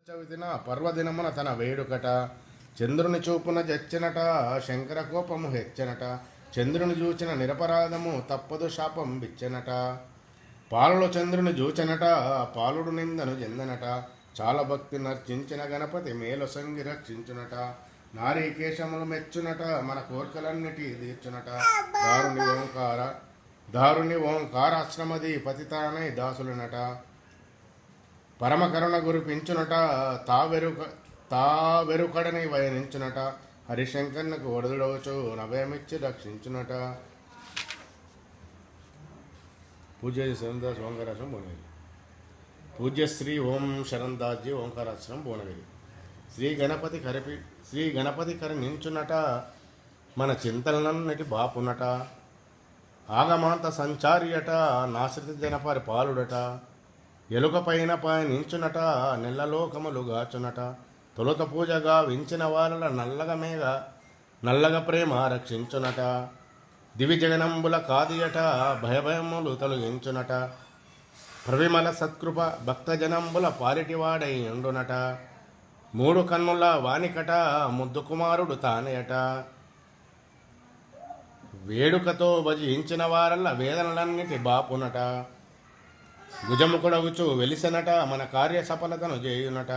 చవితిన పర్వదినమున తన వేడుకట చంద్రుని చూపున జచ్చినట శంకర కోపము హెచ్చనట చంద్రుని చూచిన నిరపరాధము తప్పదు శాపం బిచ్చనట పాలలో చంద్రుని చూచనట పాలుడు నిందను చెందనట చాలా భక్తి నర్చించిన గణపతి మేలొసంగి రక్షించునట నారీకేశములు మెచ్చునట మన కోర్కలన్నిటి తీర్చునట దారుని ఓంకారాశ్రమది పతితానై దాసులనట పరమకరుణ గురిపించునట తావెరుకడని వయనించునట హరిశంకర్నకు వరదుడవచ్చు నభయమిచ్చి రక్షించునట. పూజ్య శరణదాస్ ఓంకారాశ్రమం భువనగిరి. పూజ్యశ్రీ ఓం శరణదాస్జీ ఓంకారాశ్రమం భువనగిరి. శ్రీ గణపతి కరుణించునట మన చింతనన్నిటి బాపునట ఆగమాంత సంచారియట నాశ్రిత జనపరి పాలుడట ఎలుక పైన పయనించునట నెల్లలోకములు గాచునట తొలుత పూజగా వించిన వాళ్ళ నల్లగా ప్రేమ రక్షించునట దివి జగనంబుల కాదియట భయభయములు తొలగించునట ప్రవిమల సత్కృప భక్తజనంబుల పాలిటివాడై ఉండునట మూడు కన్నుల వానికట ముద్దు కుమారుడు తానేయట వేడుకతో భజించిన వారల్ల వేదనలన్నిటి బాపునట గుజముకుడగుచు వెలిసనట మన కార్య సఫలతను చేయునట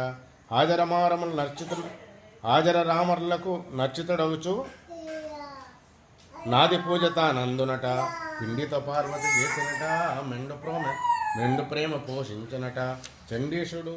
హాజర రామర్లకు నర్చితుడగుచు నాది పూజ తానందునట పిండితో పార్వతి చేసినట మెండు ప్రేమ పోషించనట చండీశుడు